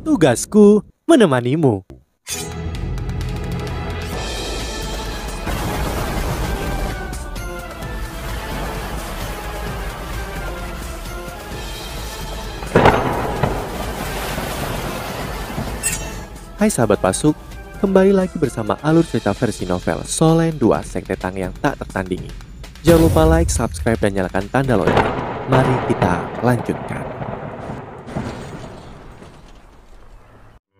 Tugasku menemanimu. Hai sahabat Pasuk, kembali lagi bersama alur cerita versi novel Solen 2 Sekte Tang yang tak tertandingi. Jangan lupa like, subscribe, dan nyalakan tanda lonceng. Mari kita lanjutkan.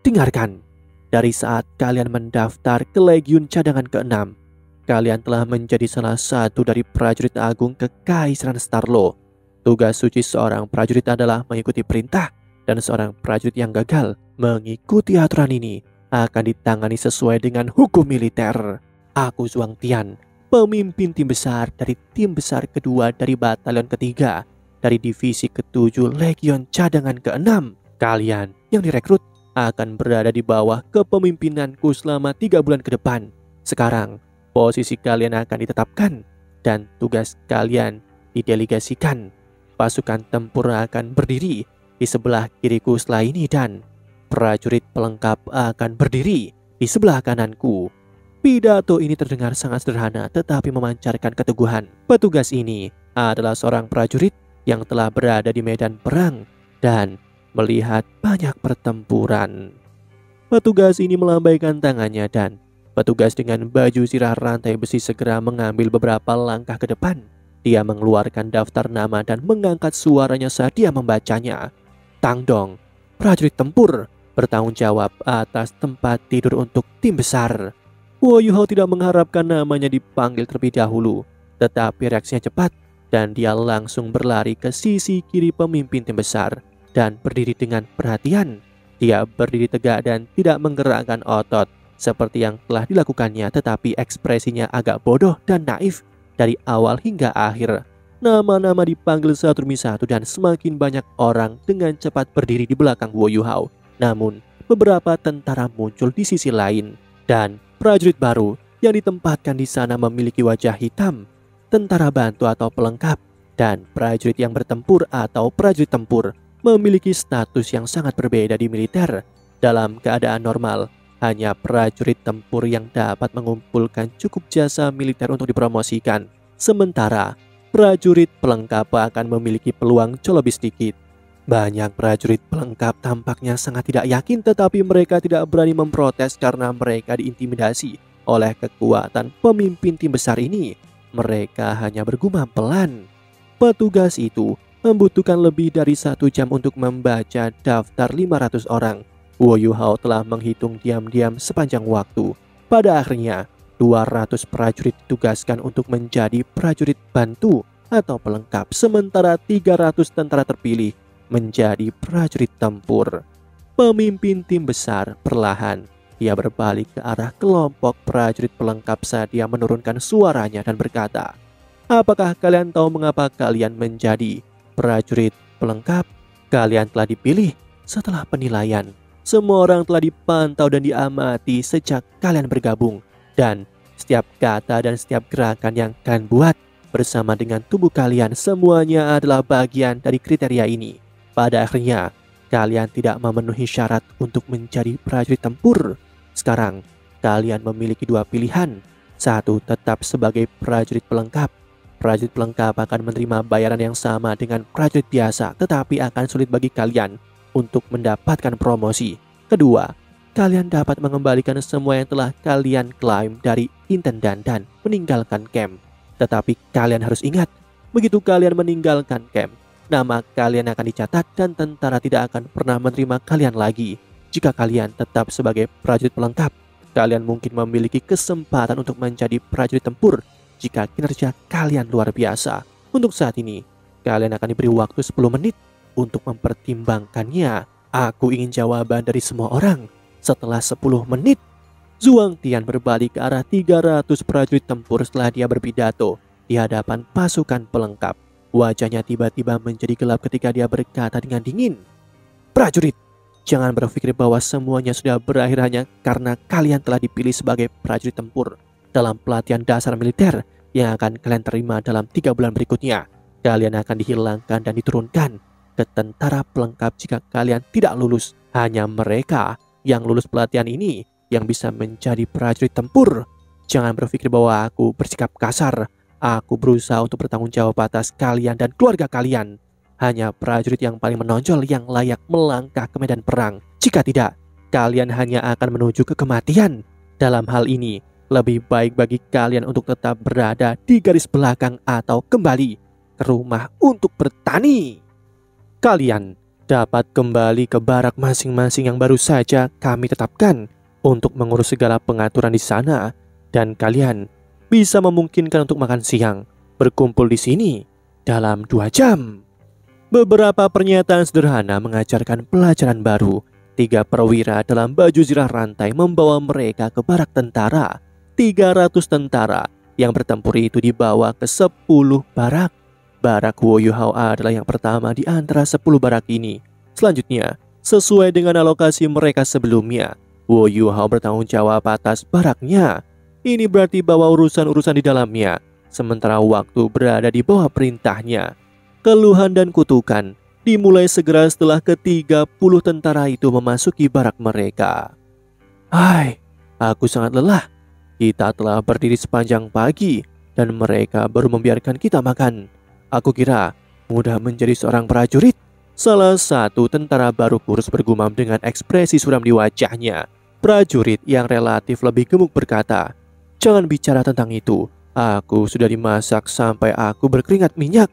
Dengarkan, dari saat kalian mendaftar ke Legiun Cadangan ke-6, kalian telah menjadi salah satu dari prajurit agung Kekaisaran Starlo. Tugas suci seorang prajurit adalah mengikuti perintah, dan seorang prajurit yang gagal mengikuti aturan ini akan ditangani sesuai dengan hukum militer. Aku Zhuang Tian, pemimpin tim besar dari tim besar kedua dari batalion ketiga dari divisi ke-7 Legion Cadangan ke-6. Kalian yang direkrut akan berada di bawah kepemimpinanku selama 3 bulan ke depan. Sekarang, posisi kalian akan ditetapkan dan tugas kalian didelegasikan. Pasukan tempur akan berdiri di sebelah kiriku setelah ini dan prajurit pelengkap akan berdiri di sebelah kananku. Pidato ini terdengar sangat sederhana tetapi memancarkan keteguhan. Petugas ini adalah seorang prajurit yang telah berada di medan perang dan melihat banyak pertempuran. Petugas ini melambaikan tangannya dan petugas dengan baju zirah rantai besi segera mengambil beberapa langkah ke depan. Dia mengeluarkan daftar nama dan mengangkat suaranya saat dia membacanya. Tang Dong, prajurit tempur, bertanggung jawab atas tempat tidur untuk tim besar. Wo Yuhao tidak mengharapkan namanya dipanggil terlebih dahulu, tetapi reaksinya cepat dan dia langsung berlari ke sisi kiri pemimpin tim besar dan berdiri dengan perhatian. Dia berdiri tegak dan tidak menggerakkan otot seperti yang telah dilakukannya, tetapi ekspresinya agak bodoh dan naif dari awal hingga akhir. Nama-nama dipanggil satu demi satu dan semakin banyak orang dengan cepat berdiri di belakang Wo Yuhao. Namun, beberapa tentara muncul di sisi lain dan prajurit baru yang ditempatkan di sana memiliki wajah hitam, tentara bantu atau pelengkap, dan prajurit yang bertempur atau prajurit tempur memiliki status yang sangat berbeda di militer. Dalam keadaan normal, hanya prajurit tempur yang dapat mengumpulkan cukup jasa militer untuk dipromosikan. Sementara prajurit pelengkap akan memiliki peluang jauh lebih sedikit. Banyak prajurit pelengkap tampaknya sangat tidak yakin, tetapi mereka tidak berani memprotes karena mereka diintimidasi oleh kekuatan pemimpin tim besar ini. Mereka hanya bergumam pelan. Petugas itu membutuhkan lebih dari 1 jam untuk membaca daftar 500 orang. Wo Yuhao telah menghitung diam-diam sepanjang waktu. Pada akhirnya, 200 prajurit ditugaskan untuk menjadi prajurit bantu atau pelengkap, sementara 300 tentara terpilih menjadi prajurit tempur. Pemimpin tim besar perlahan dia berbalik ke arah kelompok prajurit pelengkap saat dia menurunkan suaranya dan berkata, "Apakah kalian tahu mengapa kalian menjadi prajurit pelengkap? Kalian telah dipilih setelah penilaian. Semua orang telah dipantau dan diamati sejak kalian bergabung. Dan setiap kata dan setiap gerakan yang kalian buat bersama dengan tubuh kalian semuanya adalah bagian dari kriteria ini. Pada akhirnya, kalian tidak memenuhi syarat untuk menjadi prajurit tempur. Sekarang, kalian memiliki 2 pilihan. Satu, tetap sebagai prajurit pelengkap. Prajurit pelengkap akan menerima bayaran yang sama dengan prajurit biasa, tetapi akan sulit bagi kalian untuk mendapatkan promosi. Kedua, kalian dapat mengembalikan semua yang telah kalian klaim dari intendan dan meninggalkan camp. Tetapi kalian harus ingat, begitu kalian meninggalkan camp, nama kalian akan dicatat dan tentara tidak akan pernah menerima kalian lagi. Jika kalian tetap sebagai prajurit pelengkap, kalian mungkin memiliki kesempatan untuk menjadi prajurit tempur jika kinerja kalian luar biasa. Untuk saat ini, kalian akan diberi waktu 10 menit untuk mempertimbangkannya. Aku ingin jawaban dari semua orang setelah 10 menit. Zhuang Tian berbalik ke arah 300 prajurit tempur setelah dia berpidato di hadapan pasukan pelengkap. Wajahnya tiba-tiba menjadi gelap ketika dia berkata dengan dingin, "Prajurit, jangan berpikir bahwa semuanya sudah berakhir hanya karena kalian telah dipilih sebagai prajurit tempur dalam pelatihan dasar militer yang akan kalian terima dalam 3 bulan berikutnya. Kalian akan dihilangkan dan diturunkan ke tentara pelengkap jika kalian tidak lulus. Hanya mereka yang lulus pelatihan ini yang bisa menjadi prajurit tempur. Jangan berpikir bahwa aku bersikap kasar. Aku berusaha untuk bertanggung jawab atas kalian dan keluarga kalian. Hanya prajurit yang paling menonjol yang layak melangkah ke medan perang. Jika tidak, kalian hanya akan menuju ke kematian. Dalam hal ini, lebih baik bagi kalian untuk tetap berada di garis belakang atau kembali ke rumah untuk bertani. Kalian dapat kembali ke barak masing-masing yang baru saja kami tetapkan untuk mengurus segala pengaturan di sana, dan kalian bisa memungkinkan untuk makan siang berkumpul di sini dalam 2 jam. Beberapa pernyataan sederhana mengajarkan pelajaran baru. 3 perwira dalam baju zirah rantai membawa mereka ke barak tentara. 300 tentara yang bertempur itu dibawa ke 10 barak. Barak Wo Yuhao adalah yang pertama di antara 10 barak ini. Selanjutnya, sesuai dengan alokasi mereka sebelumnya, Wo Yuhao bertanggung jawab atas baraknya. Ini berarti bahwa urusan-urusan di dalamnya, sementara waktu berada di bawah perintahnya. Keluhan dan kutukan dimulai segera setelah ke-30 tentara itu memasuki barak mereka. Hai, aku sangat lelah. Kita telah berdiri sepanjang pagi dan mereka baru membiarkan kita makan. Aku kira mudah menjadi seorang prajurit. Salah satu tentara baru kurus bergumam dengan ekspresi suram di wajahnya. Prajurit yang relatif lebih gemuk berkata, "Jangan bicara tentang itu. Aku sudah dimasak sampai aku berkeringat minyak.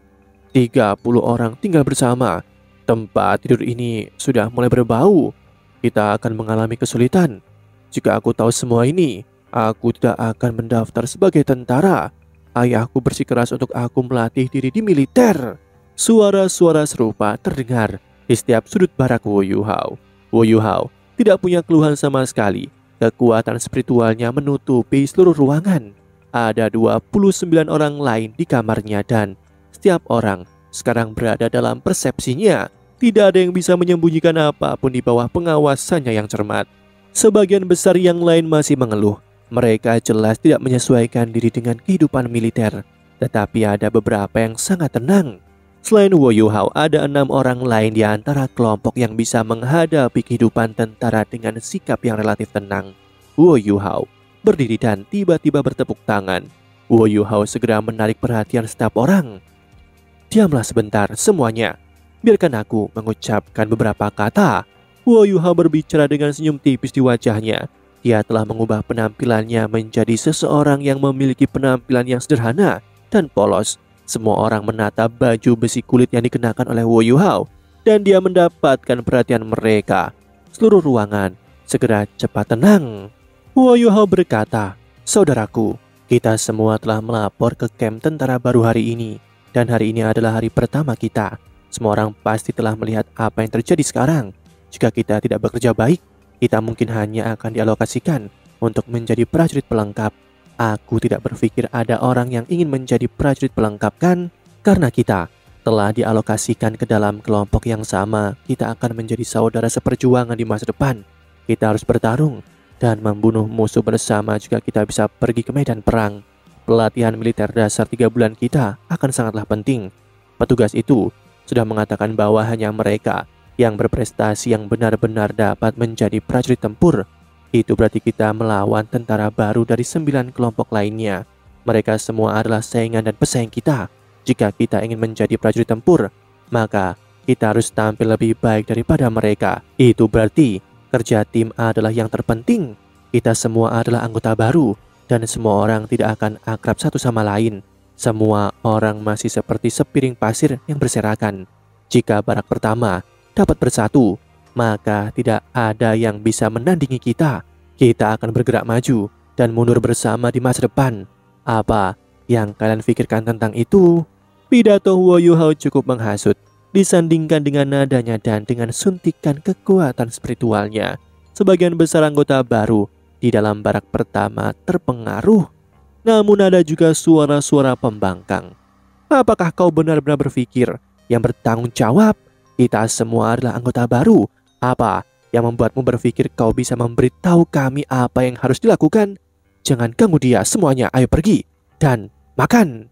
30 orang tinggal bersama. Tempat tidur ini sudah mulai berbau. Kita akan mengalami kesulitan. Jika aku tahu semua ini, aku tidak akan mendaftar sebagai tentara. Ayahku bersikeras untuk aku melatih diri di militer." Suara-suara serupa terdengar di setiap sudut barak Wo Yuhao. Wo Yuhao tidak punya keluhan sama sekali. Kekuatan spiritualnya menutupi seluruh ruangan. Ada 29 orang lain di kamarnya dan setiap orang sekarang berada dalam persepsinya. Tidak ada yang bisa menyembunyikan apapun di bawah pengawasannya yang cermat. Sebagian besar yang lain masih mengeluh. Mereka jelas tidak menyesuaikan diri dengan kehidupan militer. Tetapi ada beberapa yang sangat tenang. Selain Wo Yuhao, ada 6 orang lain di antara kelompok yang bisa menghadapi kehidupan tentara dengan sikap yang relatif tenang. Wo Yuhao berdiri dan tiba-tiba bertepuk tangan. Wo Yuhao segera menarik perhatian setiap orang. "Diamlah sebentar semuanya. Biarkan aku mengucapkan beberapa kata." Wo Yuhao berbicara dengan senyum tipis di wajahnya. Dia telah mengubah penampilannya menjadi seseorang yang memiliki penampilan yang sederhana dan polos. Semua orang menatap baju besi kulit yang dikenakan oleh Wo Yuhao, dan dia mendapatkan perhatian mereka. Seluruh ruangan segera cepat tenang. Wo Yuhao berkata, "Saudaraku, kita semua telah melapor ke kamp tentara baru hari ini, dan hari ini adalah hari pertama kita. Semua orang pasti telah melihat apa yang terjadi sekarang. Jika kita tidak bekerja baik, kita mungkin hanya akan dialokasikan untuk menjadi prajurit pelengkap. Aku tidak berpikir ada orang yang ingin menjadi prajurit pelengkap kan? Karena kita telah dialokasikan ke dalam kelompok yang sama, kita akan menjadi saudara seperjuangan di masa depan. Kita harus bertarung dan membunuh musuh bersama jika kita bisa pergi ke medan perang. Pelatihan militer dasar 3 bulan kita akan sangatlah penting." Petugas itu sudah mengatakan bahwa hanya mereka yang berprestasi yang benar-benar dapat menjadi prajurit tempur. Itu berarti kita melawan tentara baru dari 9 kelompok lainnya. Mereka semua adalah saingan dan pesaing kita. Jika kita ingin menjadi prajurit tempur, maka kita harus tampil lebih baik daripada mereka. Itu berarti kerja tim adalah yang terpenting. Kita semua adalah anggota baru, dan semua orang tidak akan akrab satu sama lain. Semua orang masih seperti sepiring pasir yang berserakan. Jika barak pertama dapat bersatu, maka tidak ada yang bisa menandingi kita. Kita akan bergerak maju dan mundur bersama di masa depan. Apa yang kalian pikirkan tentang itu? Pidato Wo Yuhao cukup menghasut disandingkan dengan nadanya dan dengan suntikan kekuatan spiritualnya. Sebagian besar anggota baru di dalam barak pertama terpengaruh. Namun ada juga suara-suara pembangkang. Apakah kau benar-benar berpikir yang bertanggung jawab? Kita semua adalah anggota baru. Apa yang membuatmu berpikir kau bisa memberitahu kami apa yang harus dilakukan? Jangan ganggu dia semuanya, ayo pergi dan makan.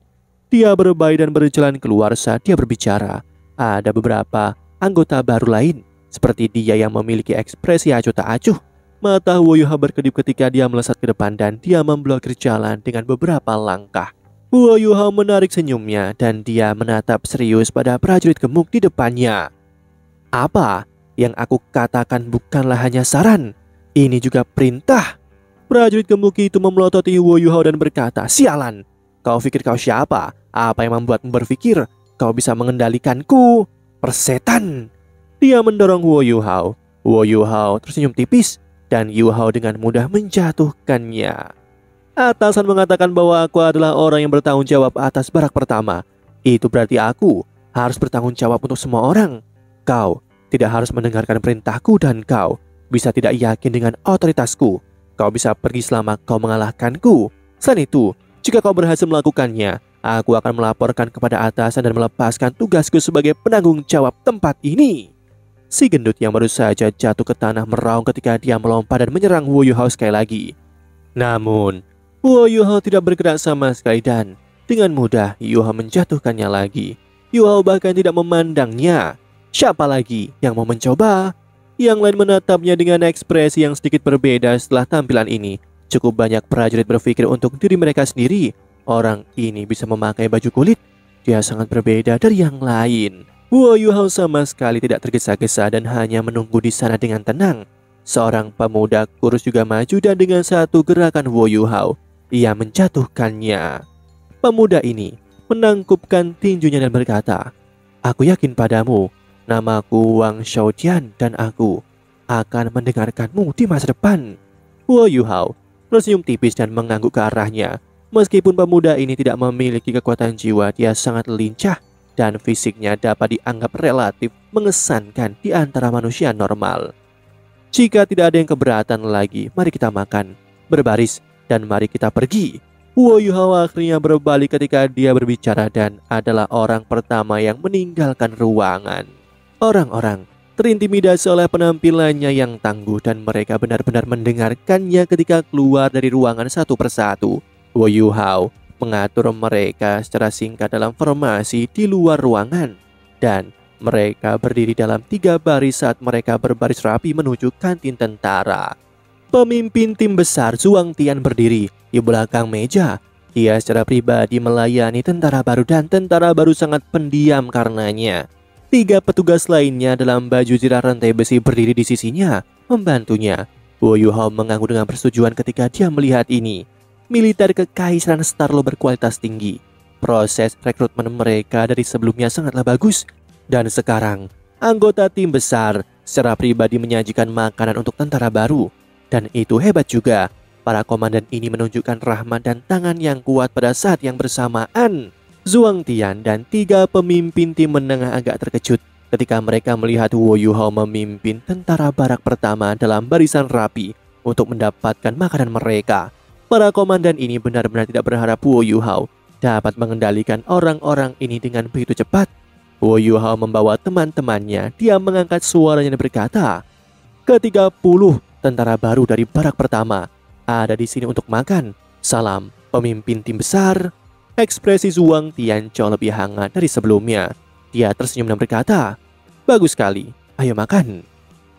Dia berbaik dan berjalan keluar saat dia berbicara. ada beberapa anggota baru lain, seperti dia yang memiliki ekspresi acuh tak acuh. Mata Wo Yuhao berkedip ketika dia melesat ke depan dan dia memblokir jalan dengan beberapa langkah. Wo Yuhao menarik senyumnya dan dia menatap serius pada prajurit gemuk di depannya. Apa yang aku katakan bukanlah hanya saran, ini juga perintah. Prajurit gemuk itu memelototi Wo Yuhao dan berkata, "Sialan, kau pikir kau siapa? Apa yang membuatmu berpikir kau bisa mengendalikanku? Persetan!" Dia mendorong Wo Yuhao. Wo Yuhao tersenyum tipis dan Yuhao dengan mudah menjatuhkannya. Atasan mengatakan bahwa aku adalah orang yang bertanggung jawab atas barak pertama. Itu berarti aku harus bertanggung jawab untuk semua orang. Kau tidak harus mendengarkan perintahku dan kau bisa tidak yakin dengan otoritasku. Kau bisa pergi selama kau mengalahkanku. Selain itu, jika kau berhasil melakukannya, aku akan melaporkan kepada atasan dan melepaskan tugasku sebagai penanggung jawab tempat ini. Si gendut yang baru saja jatuh ke tanah meraung ketika dia melompat dan menyerang Wo Yuhao sekali lagi. Namun, Wo Yuhao tidak bergerak sama sekali dan dengan mudah Yuhao menjatuhkannya lagi. Yuhao bahkan tidak memandangnya. Siapa lagi yang mau mencoba? Yang lain menatapnya dengan ekspresi yang sedikit berbeda setelah tampilan ini. Cukup banyak prajurit berpikir untuk diri mereka sendiri. Orang ini bisa memakai baju kulit. Dia sangat berbeda dari yang lain. Wo Yuhao sama sekali tidak tergesa-gesa dan hanya menunggu di sana dengan tenang. Seorang pemuda kurus juga maju dan dengan satu gerakan Wo Yuhao, ia menjatuhkannya. Pemuda ini menangkupkan tinjunya dan berkata, "Aku yakin padamu, namaku Wang Xiaotian dan aku akan mendengarkanmu di masa depan." Wo Yuhao tersenyum tipis dan mengangguk ke arahnya. Meskipun pemuda ini tidak memiliki kekuatan jiwa, dia sangat lincah dan fisiknya dapat dianggap relatif mengesankan di antara manusia normal. "Jika tidak ada yang keberatan lagi, mari kita makan, berbaris, dan mari kita pergi." Wo Yuhao akhirnya berbalik ketika dia berbicara dan adalah orang pertama yang meninggalkan ruangan. Orang-orang terintimidasi oleh penampilannya yang tangguh dan mereka benar-benar mendengarkannya ketika keluar dari ruangan satu persatu. Wo Yuhao mengatur mereka secara singkat dalam formasi di luar ruangan dan mereka berdiri dalam 3 baris saat mereka berbaris rapi menuju kantin tentara. Pemimpin tim besar Zhuang Tian berdiri di belakang meja. Dia secara pribadi melayani tentara baru dan tentara baru sangat pendiam karenanya. 3 petugas lainnya dalam baju zirah rantai besi berdiri di sisinya membantunya. Wo Yuhao mengangguk dengan persetujuan ketika dia melihat ini. Militer Kekaisaran Starlo berkualitas tinggi. Proses rekrutmen mereka dari sebelumnya sangatlah bagus. Dan sekarang, anggota tim besar secara pribadi menyajikan makanan untuk tentara baru. Dan itu hebat juga. Para komandan ini menunjukkan rahmat dan tangan yang kuat pada saat yang bersamaan. Zhuang Tian dan 3 pemimpin tim menengah agak terkejut ketika mereka melihat Wo Yuhao memimpin tentara barak pertama dalam barisan rapi untuk mendapatkan makanan mereka. Para komandan ini benar-benar tidak berharap Wo Yuhao dapat mengendalikan orang-orang ini dengan begitu cepat. Wo Yuhao membawa teman-temannya. Dia mengangkat suaranya dan berkata, "Ke-30 tentara baru dari barak pertama ada di sini untuk makan. Salam, pemimpin tim besar." Ekspresi Zhuang Tian jauh lebih hangat dari sebelumnya. Dia tersenyum dan berkata, "Bagus sekali, ayo makan."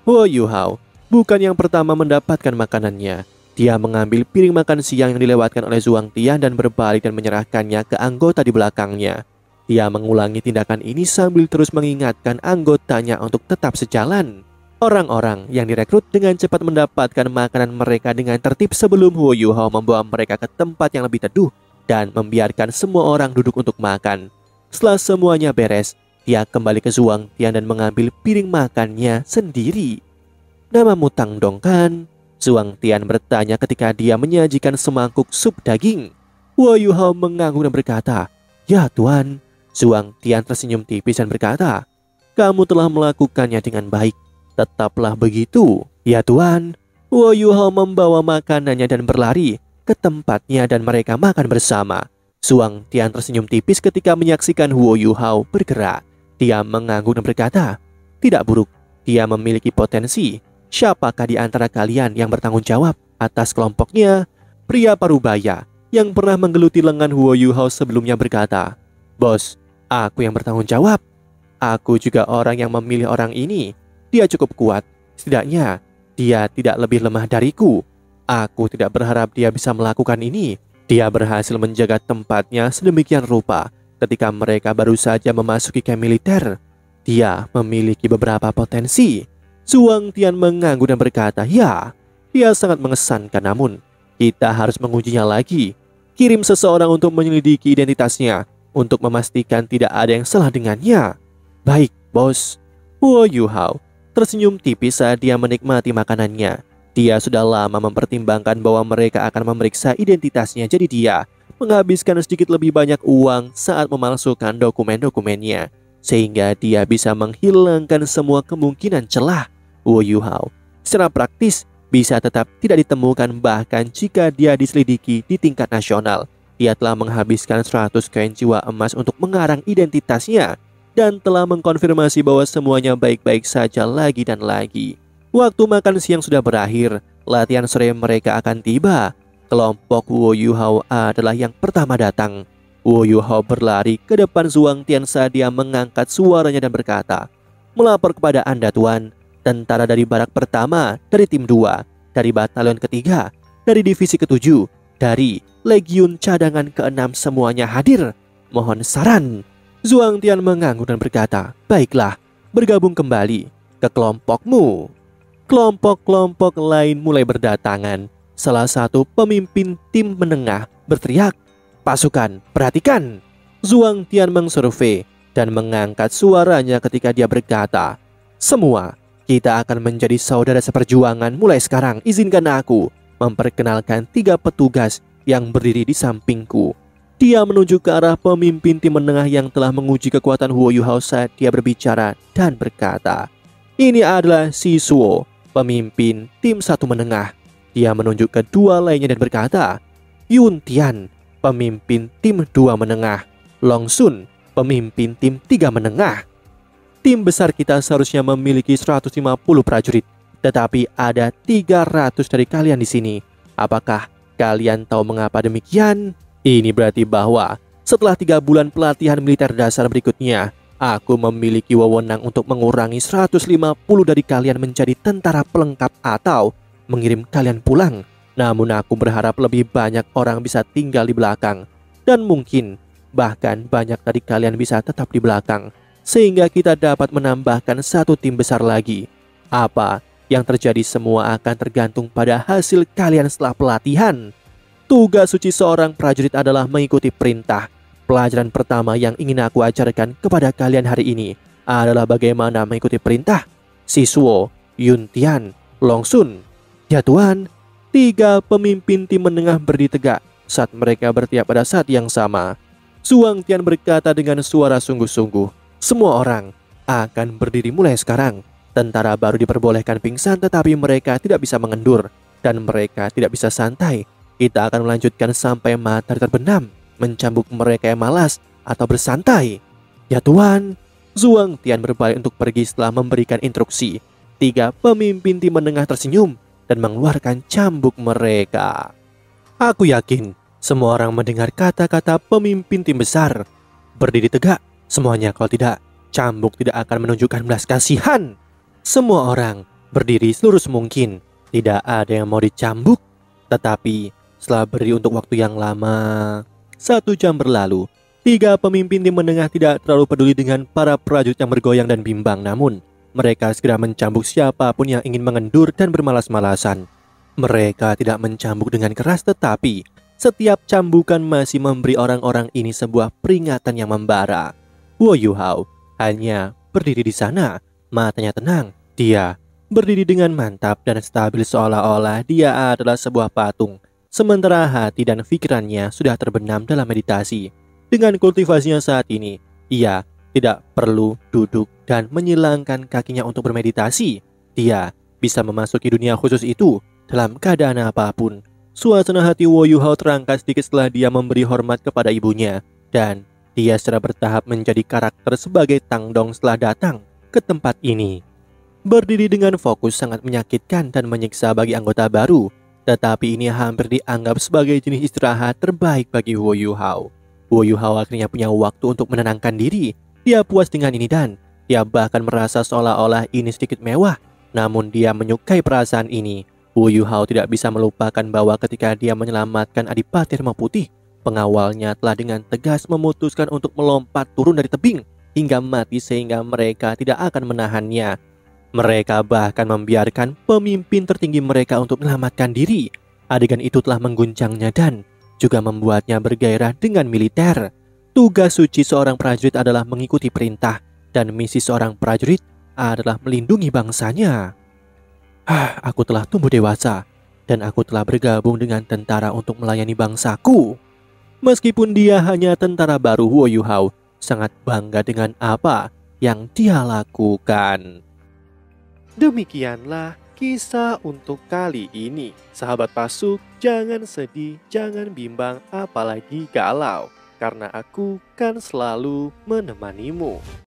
Wo Yuhao bukan yang pertama mendapatkan makanannya. Dia mengambil piring makan siang yang dilewatkan oleh Zhuang Tian dan berbalik dan menyerahkannya ke anggota di belakangnya. Dia mengulangi tindakan ini sambil terus mengingatkan anggotanya untuk tetap sejalan. Orang-orang yang direkrut dengan cepat mendapatkan makanan mereka dengan tertib sebelum Wo Yuhao membawa mereka ke tempat yang lebih teduh dan membiarkan semua orang duduk untuk makan. Setelah semuanya beres, dia kembali ke Zhuang Tian dan mengambil piring makannya sendiri. "Namamu Tang Dong kan?" Zhuang Tian bertanya ketika dia menyajikan semangkuk sup daging. Wo Yuhao mengangguk dan berkata, "Ya Tuan." Zhuang Tian tersenyum tipis dan berkata, "Kamu telah melakukannya dengan baik. Tetaplah begitu, ya Tuan." Wo Yuhao membawa makanannya dan berlari ke tempatnya dan mereka makan bersama. Zhuang Tian tersenyum tipis ketika menyaksikan Wo Yuhao bergerak. Dia mengangguk dan berkata, "Tidak buruk, dia memiliki potensi. Siapakah di antara kalian yang bertanggung jawab atas kelompoknya?" Pria parubaya yang pernah menggeluti lengan Wo Yuhao sebelumnya berkata, "Bos, aku yang bertanggung jawab." Aku juga orang yang memilih orang ini. Dia cukup kuat. Setidaknya, dia tidak lebih lemah dariku. Aku tidak berharap dia bisa melakukan ini. Dia berhasil menjaga tempatnya sedemikian rupa ketika mereka baru saja memasuki kamp militer. Dia memiliki beberapa potensi. Zhuang Tian mengangguk dan berkata, ya, dia sangat mengesankan, namun kita harus mengujinya lagi. Kirim seseorang untuk menyelidiki identitasnya untuk memastikan tidak ada yang salah dengannya. Baik, bos. Huo Yuhao tersenyum tipis saat dia menikmati makanannya. Dia sudah lama mempertimbangkan bahwa mereka akan memeriksa identitasnya, jadi dia menghabiskan sedikit lebih banyak uang saat memalsukan dokumen-dokumennya, sehingga dia bisa menghilangkan semua kemungkinan celah. Huo Yuhao secara praktis bisa tetap tidak ditemukan, bahkan jika dia diselidiki di tingkat nasional. Dia telah menghabiskan 100 koin jiwa emas untuk mengarang identitasnya dan telah mengkonfirmasi bahwa semuanya baik-baik saja lagi dan lagi. Waktu makan siang sudah berakhir, latihan sore mereka akan tiba. Kelompok Huo Yuhao adalah yang pertama datang. Huo Yuhao berlari ke depan Zhuang Tian saat dia mengangkat suaranya dan berkata, melapor kepada Anda, Tuan. Tentara dari barak pertama, dari tim 2, dari batalion ketiga, dari divisi ke-7, dari legiun cadangan ke-6 semuanya hadir. Mohon saran. Zhuang Tian mengangguk dan berkata, baiklah, bergabung kembali ke kelompokmu. Kelompok-kelompok lain mulai berdatangan. Salah satu pemimpin tim menengah berteriak, pasukan, perhatikan. Zhuang Tian mengsurvei dan mengangkat suaranya ketika dia berkata, semua, kita akan menjadi saudara seperjuangan mulai sekarang. Izinkan aku memperkenalkan 3 petugas yang berdiri di sampingku. Dia menunjuk ke arah pemimpin tim menengah yang telah menguji kekuatan Huo Yuhao saat dia berbicara dan berkata, ini adalah Sisuo, pemimpin tim 1 menengah. Dia menunjuk ke 2 lainnya dan berkata, Yun Tian, pemimpin tim 2 menengah. Long Sun, pemimpin tim 3 menengah. Tim besar kita seharusnya memiliki 150 prajurit, tetapi ada 300 dari kalian di sini. Apakah kalian tahu mengapa demikian? Ini berarti bahwa setelah 3 bulan pelatihan militer dasar berikutnya, aku memiliki wewenang untuk mengurangi 150 dari kalian menjadi tentara pelengkap atau mengirim kalian pulang. Namun aku berharap lebih banyak orang bisa tinggal di belakang, dan mungkin bahkan banyak dari kalian bisa tetap di belakang, sehingga kita dapat menambahkan 1 tim besar lagi. Apa yang terjadi semua akan tergantung pada hasil kalian setelah pelatihan. Tugas suci seorang prajurit adalah mengikuti perintah. Pelajaran pertama yang ingin aku ajarkan kepada kalian hari ini adalah bagaimana mengikuti perintah. Sisuo, Yun Tian, Long Sun. Ya Tuan. 3 pemimpin tim menengah berdiri tegak saat mereka bertiap pada saat yang sama. Zhuang Tian berkata dengan suara sungguh-sungguh, semua orang akan berdiri mulai sekarang. Tentara baru diperbolehkan pingsan, tetapi mereka tidak bisa mengendur dan mereka tidak bisa santai. Kita akan melanjutkan sampai matahari terbenam, mencambuk mereka yang malas atau bersantai. Ya Tuan. Zhuang Tian berbalik untuk pergi setelah memberikan instruksi. 3 pemimpin tim menengah tersenyum dan mengeluarkan cambuk mereka. Aku yakin semua orang mendengar kata-kata pemimpin tim besar. Berdiri tegak semuanya, kalau tidak, cambuk tidak akan menunjukkan belas kasihan. Semua orang berdiri selurus mungkin. Tidak ada yang mau dicambuk. Tetapi setelah berdiri untuk waktu yang lama, 1 jam berlalu. 3 pemimpin tim menengah tidak terlalu peduli dengan para prajurit yang bergoyang dan bimbang. Namun mereka segera mencambuk siapapun yang ingin mengendur dan bermalas-malasan. Mereka tidak mencambuk dengan keras, tetapi setiap cambukan masih memberi orang-orang ini sebuah peringatan yang membara. Huo Yuhao hanya berdiri di sana, matanya tenang. Dia berdiri dengan mantap dan stabil seolah-olah dia adalah sebuah patung. Sementara hati dan pikirannya sudah terbenam dalam meditasi. Dengan kultivasinya saat ini, ia tidak perlu duduk dan menyilangkan kakinya untuk bermeditasi. Dia bisa memasuki dunia khusus itu dalam keadaan apapun. Suasana hati Huo Yuhao terangkat sedikit setelah dia memberi hormat kepada ibunya, dan dia secara bertahap menjadi karakter sebagai Tang Dong setelah datang ke tempat ini. Berdiri dengan fokus sangat menyakitkan dan menyiksa bagi anggota baru, tetapi ini hampir dianggap sebagai jenis istirahat terbaik bagi Huo Yuhao. Huo Yuhao akhirnya punya waktu untuk menenangkan diri. Dia puas dengan ini dan Dia bahkan merasa seolah-olah ini sedikit mewah. Namun dia menyukai perasaan ini. Wu Yuhao tidak bisa melupakan bahwa ketika dia menyelamatkan Adipati Harimau Putih, pengawalnya telah dengan tegas memutuskan untuk melompat turun dari tebing hingga mati sehingga mereka tidak akan menahannya. Mereka bahkan membiarkan pemimpin tertinggi mereka untuk menyelamatkan diri. Adegan itu telah mengguncangnya dan juga membuatnya bergairah dengan militer. Tugas suci seorang prajurit adalah mengikuti perintah, dan misi seorang prajurit adalah melindungi bangsanya. Aku telah tumbuh dewasa, dan aku telah bergabung dengan tentara untuk melayani bangsaku. Meskipun dia hanya tentara baru, Wu Yuhao sangat bangga dengan apa yang dia lakukan. Demikianlah kisah untuk kali ini. Sahabat Pasuk, jangan sedih, jangan bimbang, apalagi galau. Karena aku kan selalu menemanimu.